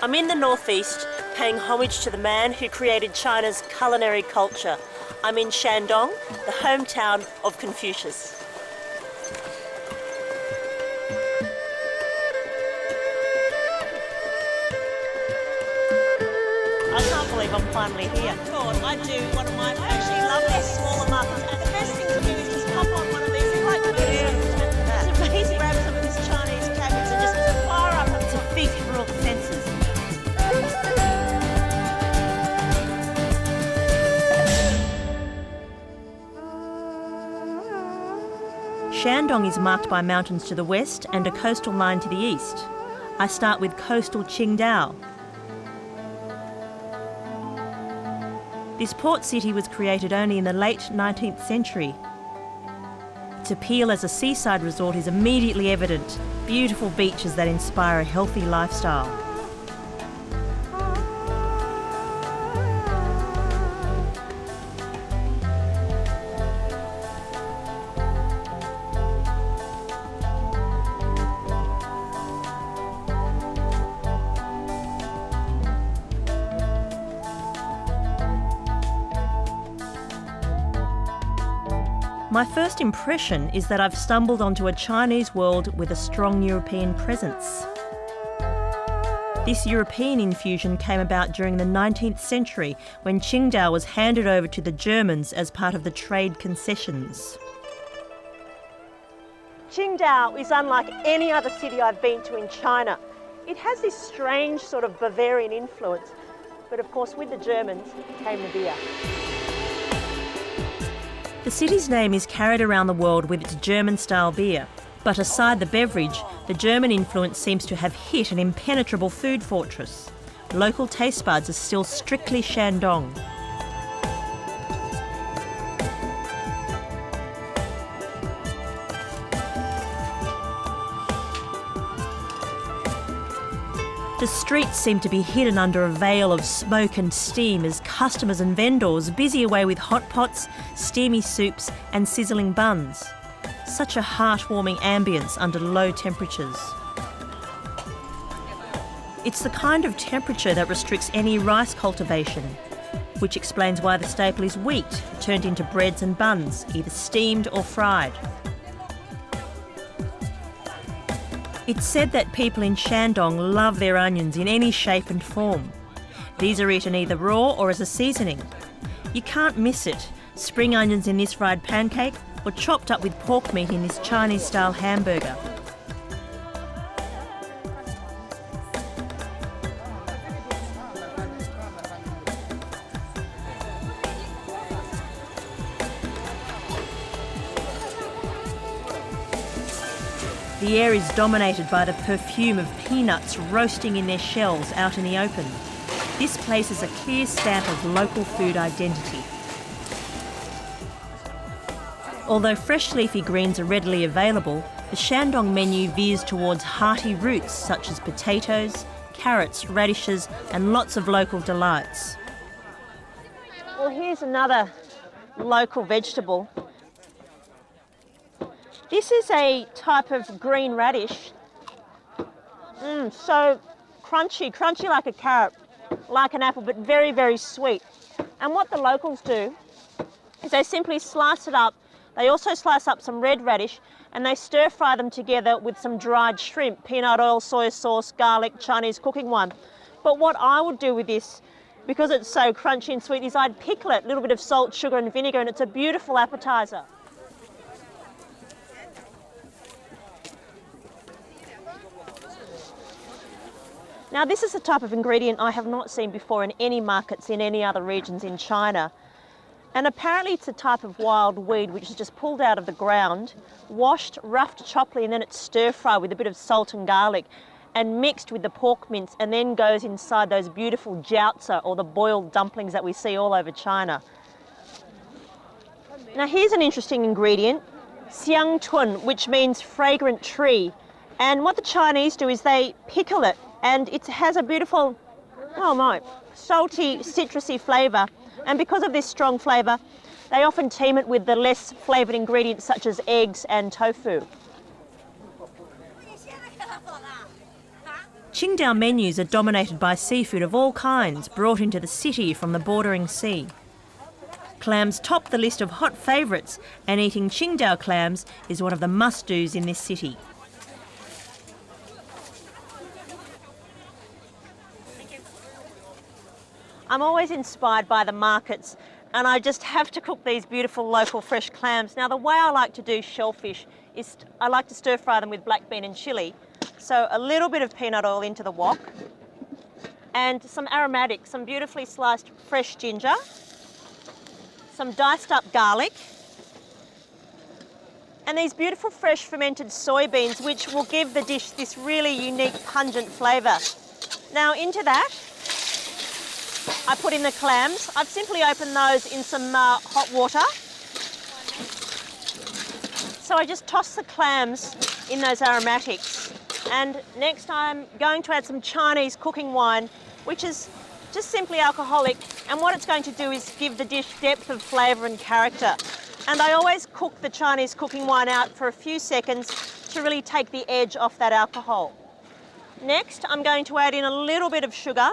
I'm in the northeast, paying homage to the man who created China's culinary culture. I'm in Shandong, the hometown of Confucius. I can't believe I'm finally here. I thought I'd do one of my actually lovely smaller markets. And the best thing to do is just pop on one of these. They're like it's amazing. Grab some of this Chinese cabbage and just fire up. It's a feast for all the senses. Shandong is marked by mountains to the west and a coastal line to the east. I start with coastal Qingdao. This port city was created only in the late 19th century. Its appeal as a seaside resort is immediately evident. Beautiful beaches that inspire a healthy lifestyle. My first impression is that I've stumbled onto a Chinese world with a strong European presence. This European infusion came about during the 19th century when Qingdao was handed over to the Germans as part of the trade concessions. Qingdao is unlike any other city I've been to in China. It has this strange sort of Bavarian influence, but of course with the Germans came the beer. The city's name is carried around the world with its German-style beer. But aside the beverage, the German influence seems to have hit an impenetrable food fortress. Local taste buds are still strictly Shandong. The streets seem to be hidden under a veil of smoke and steam as customers and vendors busy away with hot pots, steamy soups and sizzling buns. Such a heartwarming ambience under low temperatures. It's the kind of temperature that restricts any rice cultivation, which explains why the staple is wheat turned into breads and buns, either steamed or fried. It's said that people in Shandong love their onions in any shape and form. These are eaten either raw or as a seasoning. You can't miss it. Spring onions in this fried pancake or chopped up with pork meat in this Chinese-style hamburger. The air is dominated by the perfume of peanuts roasting in their shells out in the open. This place is a clear stamp of local food identity. Although fresh leafy greens are readily available, the Shandong menu veers towards hearty roots such as potatoes, carrots, radishes and lots of local delights. Well, here's another local vegetable. This is a type of green radish. So crunchy like a carrot, like an apple, but very, very sweet. And what the locals do is they simply slice it up. They also slice up some red radish and they stir fry them together with some dried shrimp, peanut oil, soy sauce, garlic, Chinese cooking wine. But what I would do with this, because it's so crunchy and sweet, is I'd pickle it, a little bit of salt, sugar and vinegar, and it's a beautiful appetizer. Now this is a type of ingredient I have not seen before in any markets in any other regions in China. And apparently it's a type of wild weed which is just pulled out of the ground, washed, roughed choppily, and then it's stir-fried with a bit of salt and garlic and mixed with the pork mince and then goes inside those beautiful jiaozi, or the boiled dumplings that we see all over China. Now here's an interesting ingredient, xiangtun, which means fragrant tree. And what the Chinese do is they pickle it, and it has a beautiful, salty, citrusy flavour. And because of this strong flavour, they often team it with the less flavoured ingredients such as eggs and tofu. Qingdao menus are dominated by seafood of all kinds brought into the city from the bordering sea. Clams top the list of hot favourites, and eating Qingdao clams is one of the must-dos in this city. I'm always inspired by the markets, and I just have to cook these beautiful local fresh clams. Now, the way I like to do shellfish is I like to stir fry them with black bean and chilli. So a little bit of peanut oil into the wok and some aromatics, some beautifully sliced fresh ginger, some diced up garlic, and these beautiful fresh fermented soybeans, which will give the dish this really unique pungent flavour. Now into that, I put in the clams. I've simply opened those in some hot water. So I just toss the clams in those aromatics. And next I'm going to add some Chinese cooking wine, which is just simply alcoholic. And what it's going to do is give the dish depth of flavour and character. And I always cook the Chinese cooking wine out for a few seconds to really take the edge off that alcohol. Next, I'm going to add in a little bit of sugar,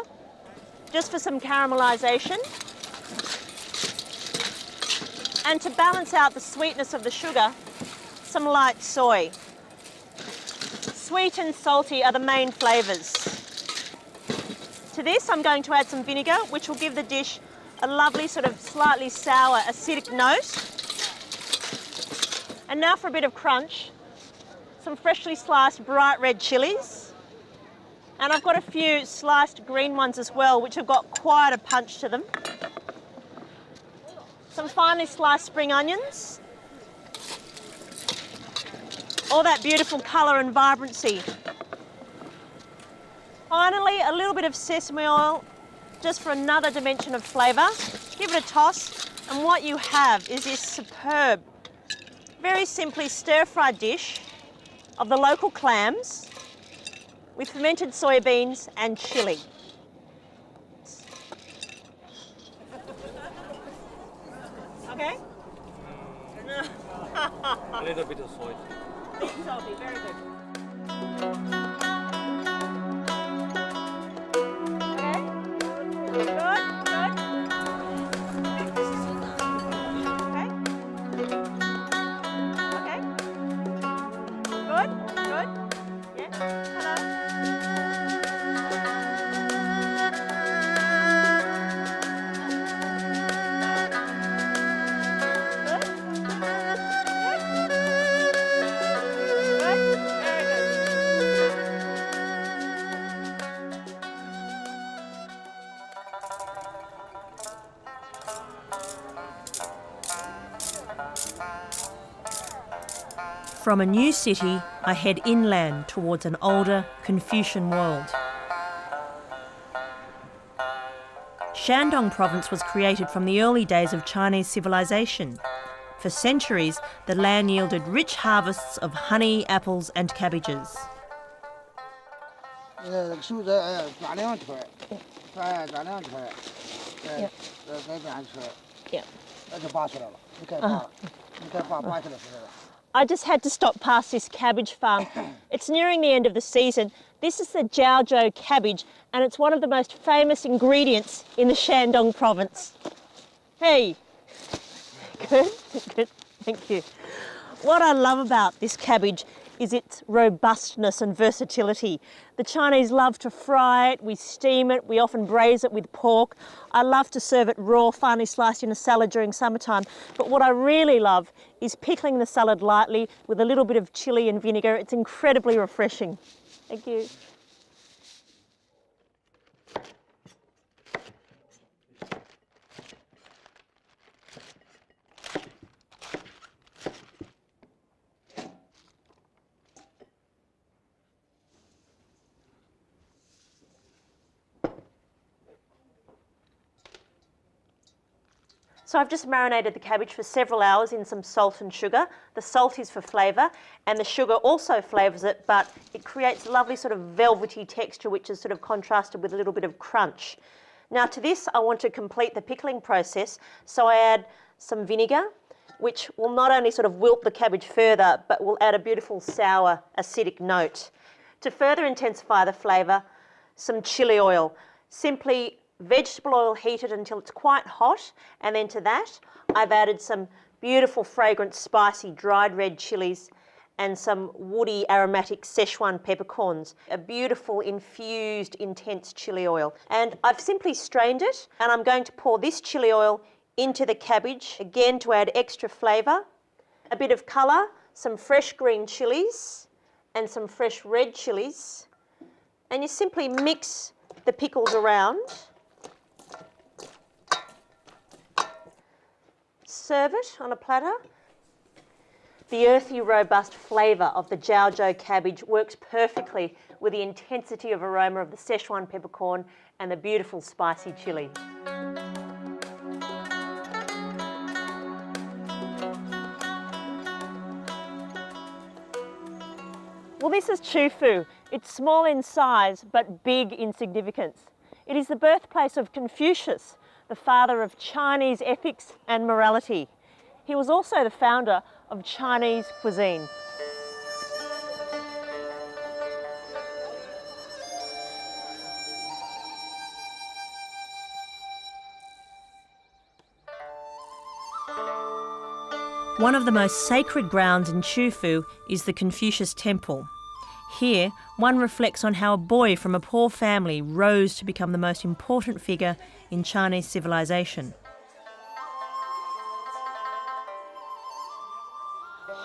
just for some caramelisation. And to balance out the sweetness of the sugar, some light soy. Sweet and salty are the main flavours. To this, I'm going to add some vinegar, which will give the dish a lovely sort of slightly sour, acidic note. And now for a bit of crunch, some freshly sliced bright red chillies. And I've got a few sliced green ones as well, which have got quite a punch to them. Some finely sliced spring onions. All that beautiful colour and vibrancy. Finally, a little bit of sesame oil, just for another dimension of flavour. Give it a toss, and what you have is this superb, very simply stir-fried dish of the local clams with fermented soybeans and chilli. Okay? A little bit of salt. Salty, very good. Okay? Good, good. Okay? Okay? Good, good. Yeah, hello. From a new city, I head inland towards an older Confucian world. Shandong province was created from the early days of Chinese civilization. For centuries, the land yielded rich harvests of honey, apples and cabbages. I just had to stop past this cabbage farm. It's nearing the end of the season. This is the Jiaozhou cabbage, and it's one of the most famous ingredients in the Shandong province. Hey, good, good, thank you. What I love about this cabbage is its robustness and versatility. The Chinese love to fry it, we steam it, we often braise it with pork. I love to serve it raw, finely sliced in a salad during summertime. But what I really love is pickling the salad lightly with a little bit of chilli and vinegar. It's incredibly refreshing. Thank you. So I've just marinated the cabbage for several hours in some salt and sugar. The salt is for flavour and the sugar also flavours it, but it creates a lovely sort of velvety texture which is sort of contrasted with a little bit of crunch. Now to this I want to complete the pickling process, so I add some vinegar, which will not only sort of wilt the cabbage further, but will add a beautiful sour acidic note. To further intensify the flavour, some chili oil. Simply vegetable oil heated until it's quite hot, and then to that I've added some beautiful fragrant spicy dried red chilies and some woody aromatic Szechuan peppercorns, a beautiful infused intense chili oil. And I've simply strained it, and I'm going to pour this chili oil into the cabbage, again to add extra flavour, a bit of colour, some fresh green chilies and some fresh red chilies, and you simply mix the pickles around. Serve it on a platter. The earthy, robust flavour of the Jiaozhou cabbage works perfectly with the intensity of aroma of the Szechuan peppercorn and the beautiful spicy chili. Well, this is Qufu. It's small in size but big in significance. It is the birthplace of Confucius, the father of Chinese ethics and morality. He was also the founder of Chinese cuisine. One of the most sacred grounds in Qufu is the Confucius Temple. Here, one reflects on how a boy from a poor family rose to become the most important figure in Chinese civilization.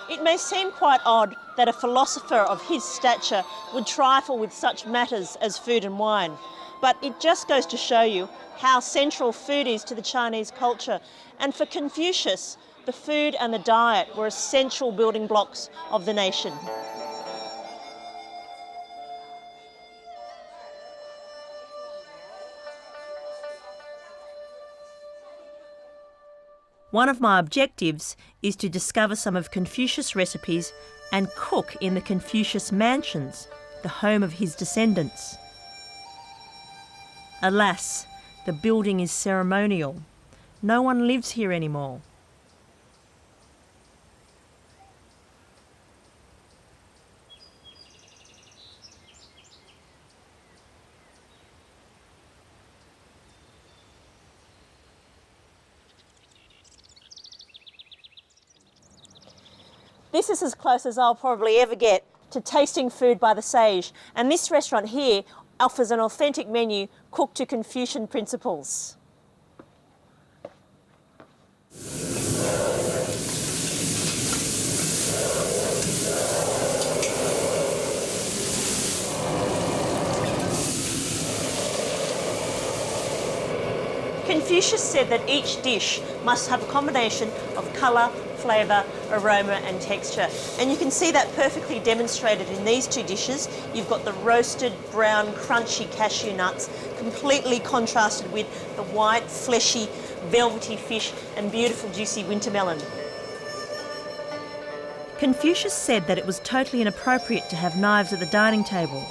It may seem quite odd that a philosopher of his stature would trifle with such matters as food and wine, but it just goes to show you how central food is to the Chinese culture. And for Confucius, the food and the diet were essential building blocks of the nation. One of my objectives is to discover some of Confucius' recipes and cook in the Confucius mansions, the home of his descendants. Alas, the building is ceremonial. No one lives here anymore. This is as close as I'll probably ever get to tasting food by the sage, and this restaurant here offers an authentic menu cooked to Confucian principles. Confucius said that each dish must have a combination of colour, flavour, aroma and texture. And you can see that perfectly demonstrated in these two dishes. You've got the roasted, brown, crunchy cashew nuts, completely contrasted with the white, fleshy, velvety fish and beautiful, juicy winter melon. Confucius said that it was totally inappropriate to have knives at the dining table.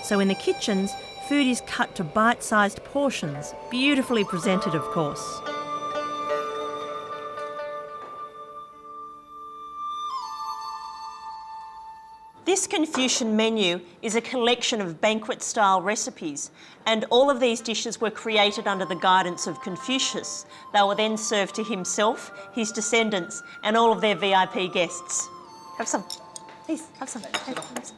So in the kitchens, food is cut to bite-sized portions, beautifully presented, of course. This Confucian menu is a collection of banquet-style recipes, and all of these dishes were created under the guidance of Confucius. They were then served to himself, his descendants, and all of their VIP guests. Have some. Please, have some. Have some.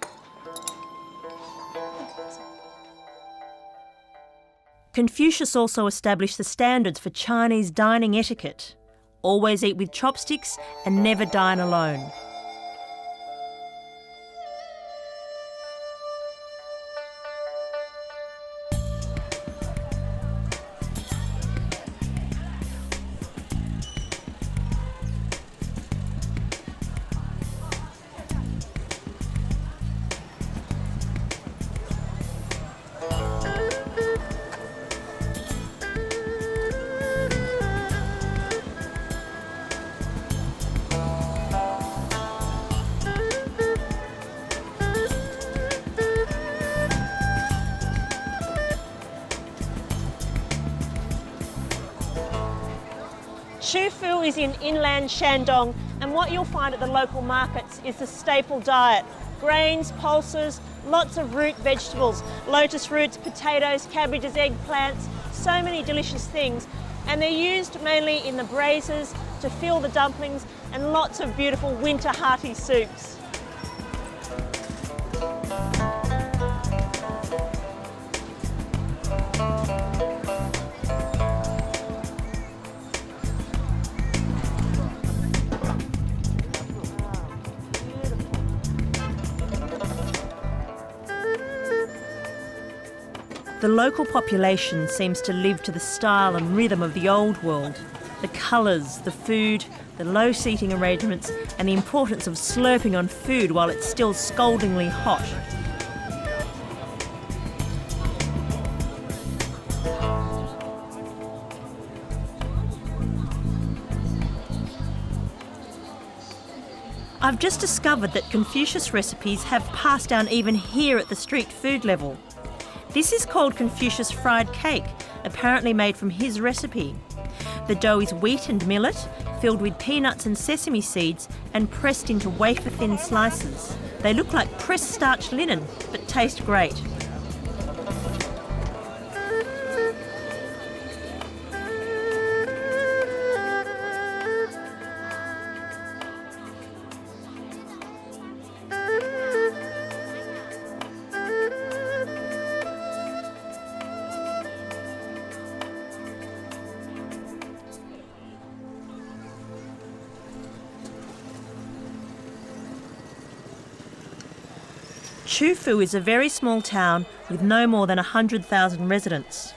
Confucius also established the standards for Chinese dining etiquette. Always eat with chopsticks and never dine alone. Qufu is in inland Shandong, and what you'll find at the local markets is the staple diet: grains, pulses, Lots of root vegetables, lotus roots, potatoes, cabbages, eggplants, so many delicious things. And they're used mainly in the braises to fill the dumplings, and lots of beautiful winter hearty soups. The local population seems to live to the style and rhythm of the old world. The colours, the food, the low seating arrangements, and the importance of slurping on food while it's still scaldingly hot. I've just discovered that Confucius recipes have passed down even here at the street food level. This is called Confucius fried cake, apparently made from his recipe. The dough is wheat and millet, filled with peanuts and sesame seeds and pressed into wafer-thin slices. They look like pressed starch linen, but taste great. Chufu is a very small town with no more than 100,000 residents.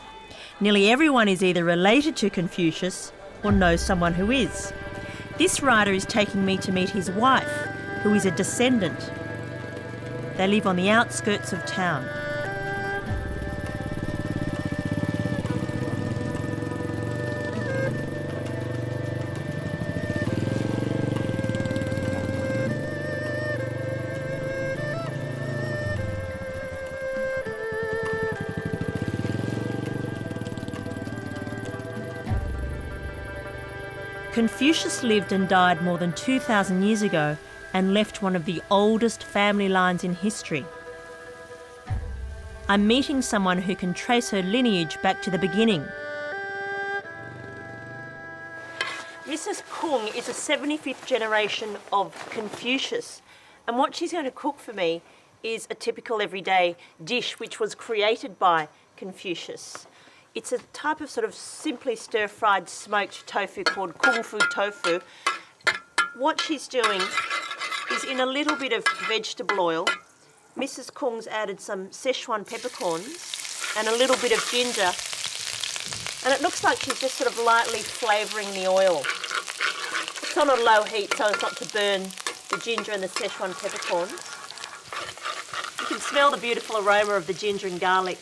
Nearly everyone is either related to Confucius or knows someone who is. This rider is taking me to meet his wife, who is a descendant. They live on the outskirts of town. Confucius lived and died more than 2,000 years ago and left one of the oldest family lines in history. I'm meeting someone who can trace her lineage back to the beginning. Mrs. Kwong is a 75th generation of Confucius, and what she's going to cook for me is a typical everyday dish which was created by Confucius. It's a type of sort of simply stir-fried smoked tofu called kung fu tofu. What she's doing is, in a little bit of vegetable oil, Mrs. Kwong's added some Szechuan peppercorns and a little bit of ginger, and it looks like she's just sort of lightly flavouring the oil. It's on a low heat so as not to burn the ginger and the Szechuan peppercorns. You can smell the beautiful aroma of the ginger and garlic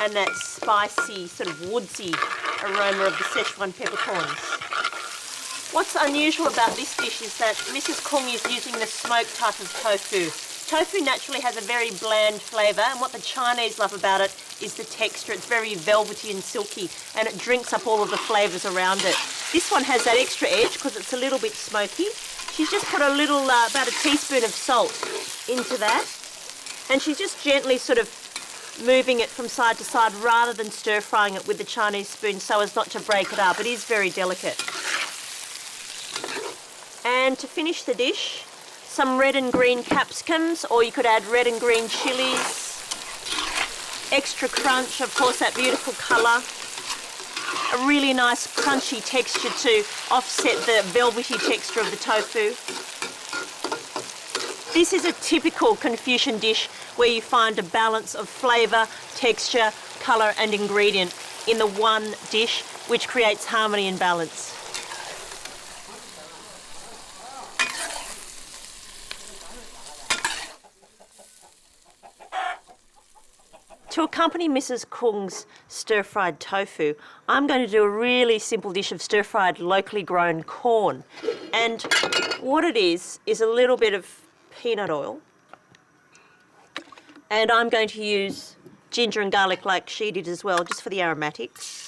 and that spicy, sort of woodsy aroma of the Szechuan peppercorns. What's unusual about this dish is that Mrs. Kwong is using the smoked type of tofu. Tofu naturally has a very bland flavour, and what the Chinese love about it is the texture. It's very velvety and silky, and it drinks up all of the flavours around it. This one has that extra edge because it's a little bit smoky. She's just put a little, about a teaspoon of salt into that, and she's just gently sort of moving it from side to side rather than stir-frying it with the Chinese spoon so as not to break it up. It is very delicate. And to finish the dish, some red and green capsicums, or you could add red and green chilies. Extra crunch, of course, that beautiful colour. A really nice crunchy texture to offset the velvety texture of the tofu. This is a typical Confucian dish where you find a balance of flavour, texture, colour and ingredient in the one dish, which creates harmony and balance. To accompany Mrs. Kwong's stir-fried tofu, I'm going to do a really simple dish of stir-fried locally grown corn. And what it is a little bit of peanut oil. And I'm going to use ginger and garlic like she did as well, just for the aromatics.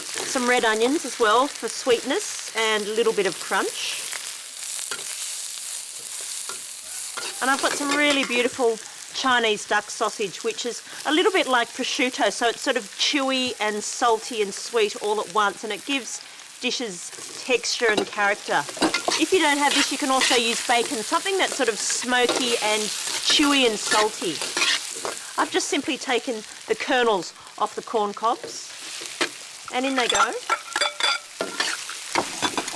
Some red onions as well for sweetness and a little bit of crunch. And I've got some really beautiful Chinese duck sausage, which is a little bit like prosciutto, so it's sort of chewy and salty and sweet all at once, and it gives dishes texture and character. If you don't have this, you can also use bacon, something that's sort of smoky and chewy and salty. I've just simply taken the kernels off the corn cobs, and in they go.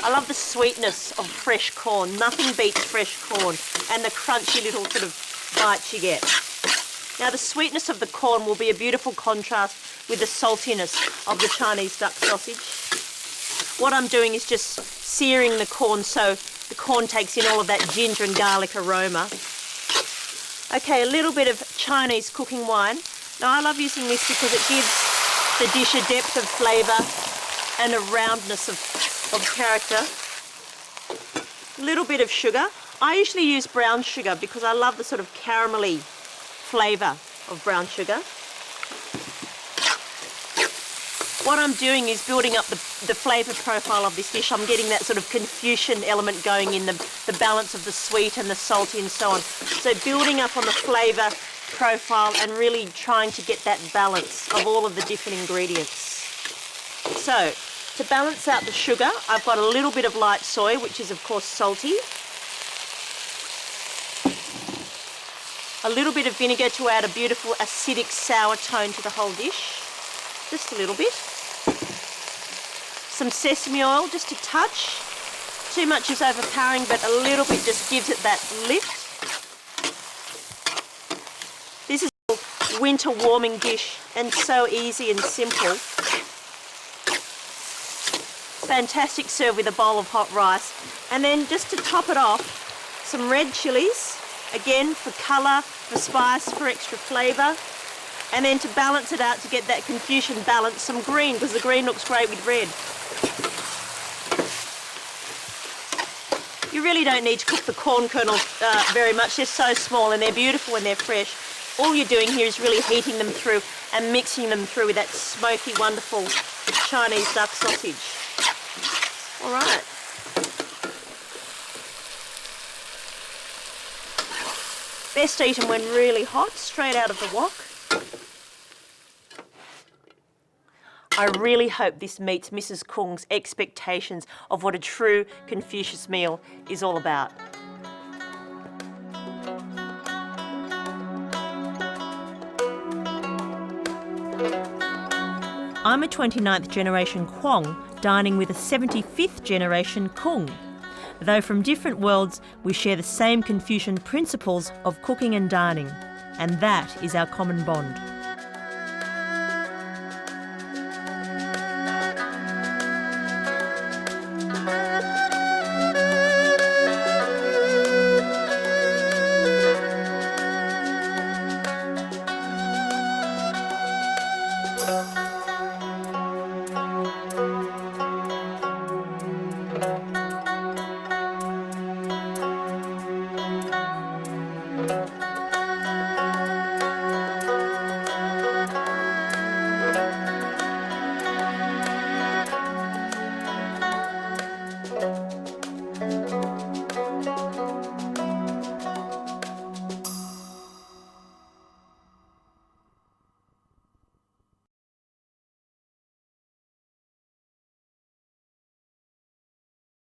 I love the sweetness of fresh corn. Nothing beats fresh corn and the crunchy little sort of bites you get. Now the sweetness of the corn will be a beautiful contrast with the saltiness of the Chinese duck sausage. What I'm doing is just searing the corn so the corn takes in all of that ginger and garlic aroma. Okay, a little bit of Chinese cooking wine. Now I love using this because it gives the dish a depth of flavour and a roundness of character. A little bit of sugar. I usually use brown sugar because I love the sort of caramelly flavour of brown sugar. What I'm doing is building up the flavour profile of this dish. I'm getting that sort of Confucian element going in, the balance of the sweet and the salty and so on. So building up on the flavour profile and really trying to get that balance of all of the different ingredients. So to balance out the sugar, I've got a little bit of light soy, which is of course salty. A little bit of vinegar to add a beautiful acidic sour tone to the whole dish. Just a little bit. Some sesame oil, just a touch. Too much is overpowering, but a little bit just gives it that lift. This is a winter warming dish and so easy and simple. Fantastic serve with a bowl of hot rice. And then just to top it off, some red chilies, again for colour, for spice, for extra flavour. And then to balance it out, to get that Confucian balance, some green, because the green looks great with red. You really don't need to cook the corn kernels very much. They're so small and they're beautiful when they're fresh. All you're doing here is really heating them through and mixing them through with that smoky, wonderful Chinese duck sausage. All right. Best eaten when really hot, straight out of the wok. I really hope this meets Mrs. Kwong's expectations of what a true Confucius meal is all about. I'm a 29th generation Kwong dining with a 75th generation Kung. Though from different worlds, we share the same Confucian principles of cooking and dining, and that is our common bond.